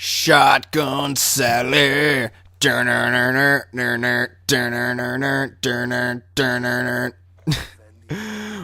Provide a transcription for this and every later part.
Shotgun Sally.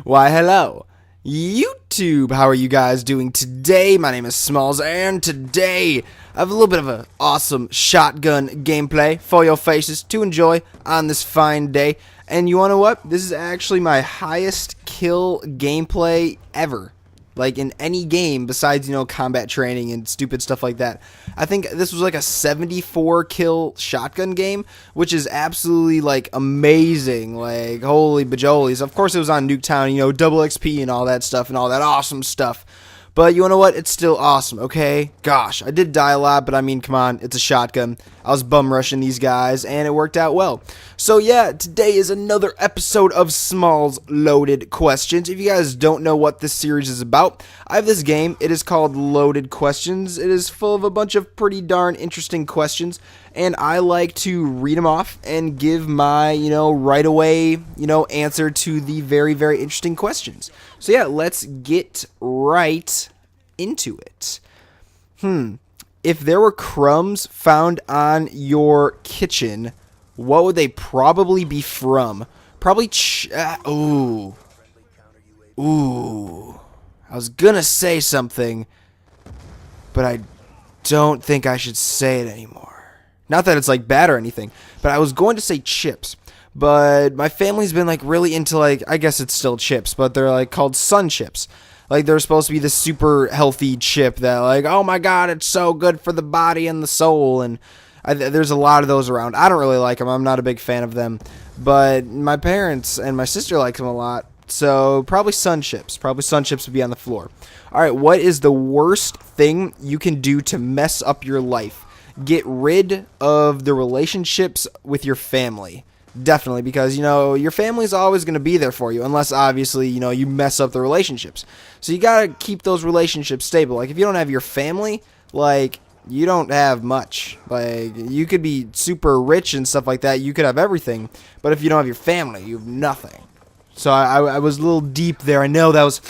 Why, hello, YouTube. How are you guys doing today? My name is Smallz, and today I have a little bit of an awesome shotgun gameplay for your faces to enjoy on this fine day. And you wanna know what? This is actually my highest kill gameplay ever. Like in any game besides, combat training and stupid stuff like that. I think this was like a 74 kill shotgun game, which is absolutely like amazing. Like holy bajolies. Of course it was on Nuketown, double XP and all that stuff and all that awesome stuff. But you know what? It's still awesome, okay? Gosh, I did die a lot, but I mean, come on, it's a shotgun. I was bum rushing these guys, and it worked out well. So yeah, today is another episode of Smallz Loaded Questions. If you guys don't know what this series is about, I have this game. It is called Loaded Questions. It is full of a bunch of pretty darn interesting questions, and I like to read them off and give my, right away, answer to the very, very interesting questions. So yeah, let's get right into it. If there were crumbs found on your kitchen, what would they probably be from? Probably ooh. I was gonna say something, but I don't think I should say it anymore. Not that it's like bad or anything, but I was going to say chips. But my family's been like really into like, I guess it's still chips, but they're like called sun chips. Like they're supposed to be the super healthy chip that like, oh my god, it's so good for the body and the soul. And there's a lot of those around. I don't really like them. I'm not a big fan of them. But my parents and my sister like them a lot. So probably sun chips. Probably sun chips would be on the floor. All right, what is the worst thing you can do to mess up your life? Get rid of the relationships with your family. Definitely, because, your family's always going to be there for you, unless, obviously, you mess up the relationships. So you got to keep those relationships stable. Like, if you don't have your family, like, you don't have much. Like, you could be super rich and stuff like that. You could have everything. But if you don't have your family, you have nothing. So I was a little deep there. I know that was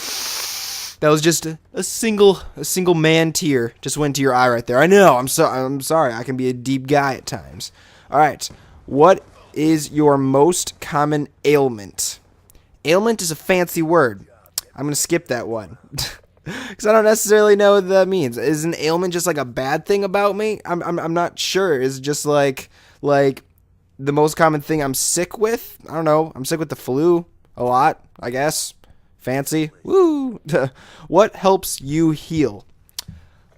just a single man tear just went to your eye right there. I know. I'm sorry. I can be a deep guy at times. All right. What is your most common ailment? Ailment is a fancy word. I'm going to skip that one. Because I don't necessarily know what that means. Is an ailment just like a bad thing about me? I'm not sure. Is it just like the most common thing I'm sick with? I don't know. I'm sick with the flu a lot, I guess. Fancy. Woo. What helps you heal?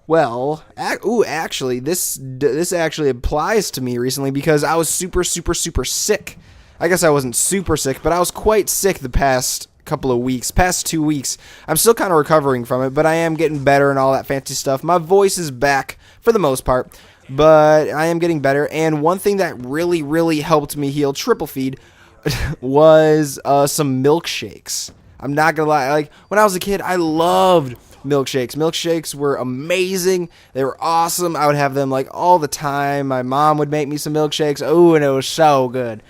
Well, actually, this actually applies to me recently because I was super sick. I guess I wasn't super sick, but I was quite sick the past couple of weeks, past 2 weeks. I'm still kind of recovering from it, but I am getting better and all that fancy stuff. My voice is back for the most part, but I am getting better. And one thing that really helped me heal triple feed was some milkshakes. I'm not gonna lie. Like when I was a kid, I loved milkshakes. Milkshakes were amazing. They were awesome. I would have them like all the time. My mom would make me some milkshakes. Oh, and it was so good.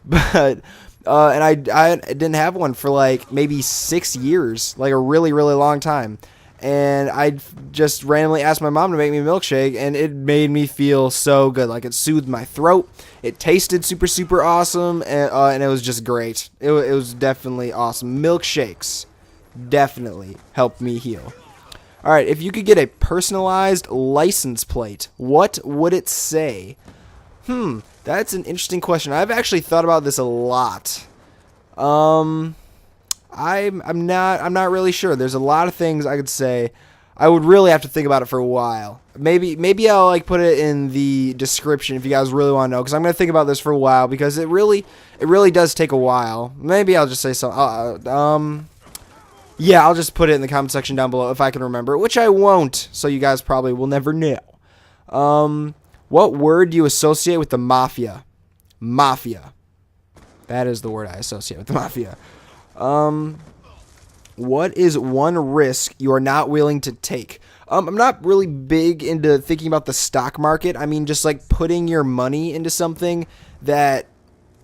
But and I didn't have one for like maybe 6 years, like a really long time. And I just randomly asked my mom to make me a milkshake, and it made me feel so good. Like it soothed my throat. It tasted super awesome, and it was just great. It was definitely awesome. Milkshakes definitely helped me heal. All right, if you could get a personalized license plate, what would it say? That's an interesting question. I've actually thought about this a lot. I'm not really sure. There's a lot of things I could say. I would really have to think about it for a while. Maybe I'll like put it in the description if you guys really want to know, because I'm gonna think about this for a while because it really does take a while. Maybe I'll just say something. Yeah, I'll just put it in the comment section down below if I can remember, which I won't, so you guys probably will never know. What word do you associate with the Mafia? Mafia. That is the word I associate with the Mafia. What is one risk you are not willing to take? I'm not really big into thinking about the stock market. I mean, just like putting your money into something that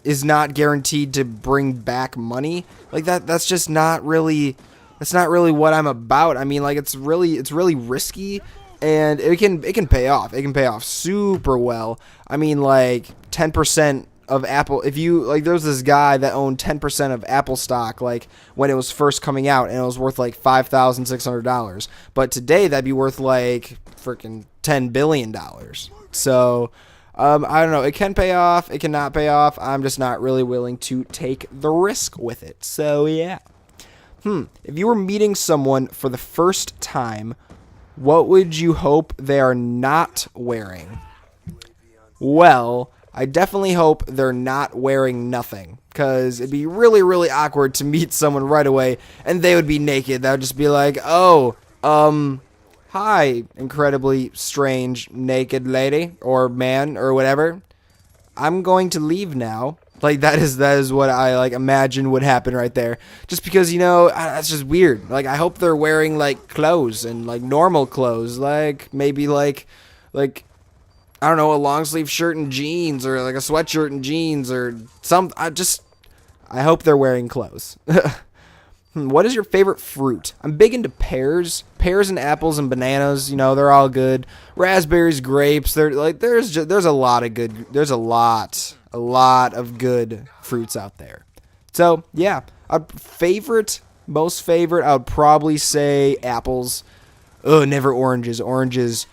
is not guaranteed to bring back money. Like that's just not really... That's not really what I'm about. I mean, like, it's really risky and it can pay off. It can pay off super well. I mean, like 10% of Apple. If you like, there was this guy that owned 10% of Apple stock, like when it was first coming out, and it was worth like $5,600. But today that'd be worth like freaking $10 billion. So I don't know. It can pay off. It cannot pay off. I'm just not really willing to take the risk with it. So yeah. If you were meeting someone for the first time, what would you hope they are not wearing? Well, I definitely hope they're not wearing nothing, because it'd be really, really awkward to meet someone right away and they would be naked. That would just be like, oh, hi, incredibly strange naked lady or man or whatever. I'm going to leave now. Like, that is what I like imagine would happen right there. Just because, you know, that's just weird. Like, I hope they're wearing like clothes and like normal clothes, like maybe like I don't know, a long sleeve shirt and jeans, or like a sweatshirt and jeans, or some. I hope they're wearing clothes. What is your favorite fruit? I'm big into pears and apples and bananas. You know, they're all good. Raspberries, grapes. They're like there's a lot of good fruits out there. So yeah, most favorite, I would probably say apples. Ugh, never oranges. Oranges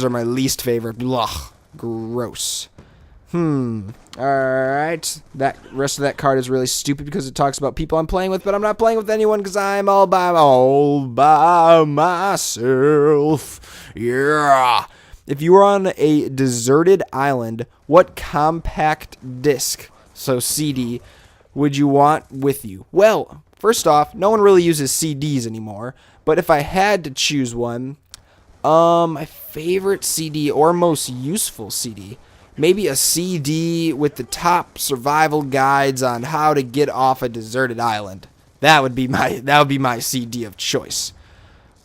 are my least favorite. Ugh, gross. Alright. That rest of that card is really stupid because it talks about people I'm playing with, but I'm not playing with anyone because I'm all by myself. Yeah. If you were on a deserted island, what compact disc, so CD, would you want with you? Well, first off, no one really uses CDs anymore, but if I had to choose one, my favorite CD or most useful CD, maybe a CD with the top survival guides on how to get off a deserted island. That would be my CD of choice.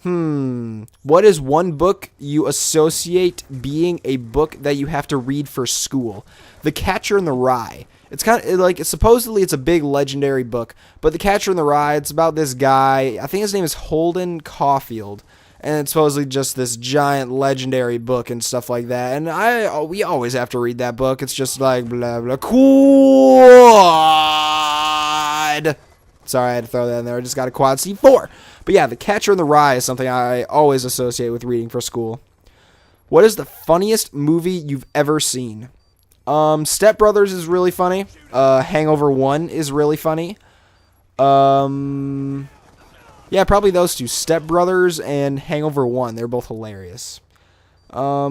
What is one book you associate being a book that you have to read for school? The Catcher in the Rye. It's kind of like, supposedly it's a big legendary book, but The Catcher in the Rye, it's about this guy, I think his name is Holden Caulfield, and it's supposedly just this giant legendary book and stuff like that. And we always have to read that book. It's just like blah blah quad. Sorry, I had to throw that in there. I just got a quad C4. But yeah, The Catcher in the Rye is something I always associate with reading for school. What is the funniest movie you've ever seen? Step Brothers is really funny. Hangover 1 is really funny. Yeah, probably those two. Step Brothers and Hangover 1. They're both hilarious. Oh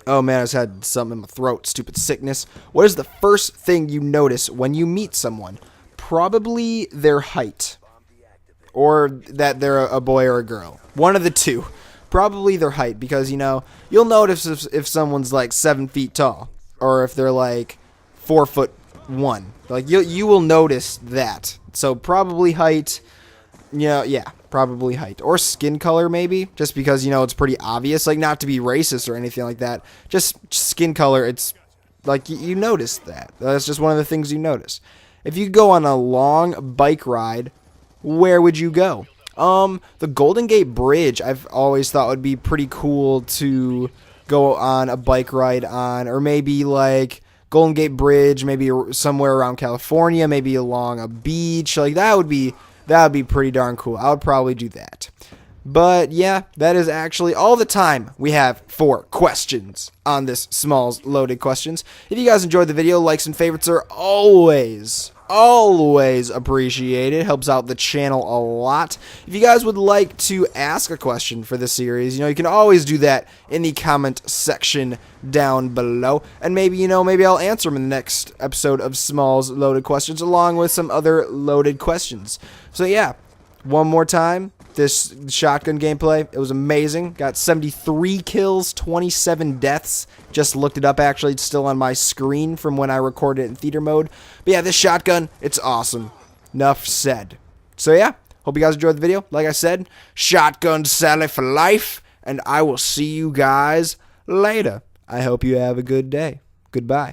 man, I just had something in my throat. Stupid sickness. What is the first thing you notice when you meet someone? Probably their height. Or that they're a boy or a girl. One of the two. Probably their height, because, you know, you'll notice if someone's like 7 feet tall. Or if they're like 4'1". Like, you will notice that. So probably height. Yeah, probably height. Or skin color, maybe. Just because, you know, it's pretty obvious. Like, not to be racist or anything like that. Just skin color, it's like, you notice that. That's just one of the things you notice. If you go on a long bike ride, where would you go? The Golden Gate Bridge, I've always thought would be pretty cool to go on a bike ride on. Or maybe, like, Golden Gate Bridge, maybe somewhere around California, maybe along a beach. Like, that would be pretty darn cool. I would probably do that. But yeah, that is actually all the time we have for questions on this Smallz Loaded Questions. If you guys enjoyed the video, likes and favorites are always appreciated. Helps out the channel a lot. If you guys would like to ask a question for this series, you know, you can always do that in the comment section down below. And maybe I'll answer them in the next episode of Smallz Loaded Questions, along with some other loaded questions. So yeah, one more time, this shotgun gameplay, it was amazing. Got 73 kills, 27 deaths. Just looked it up, actually. It's still on my screen from when I recorded it in theater mode. But yeah, this shotgun, it's awesome. Enough said. So yeah, hope you guys enjoyed the video. Like I said, Shotgun Sally for life. And I will see you guys later. I hope you have a good day. Goodbye.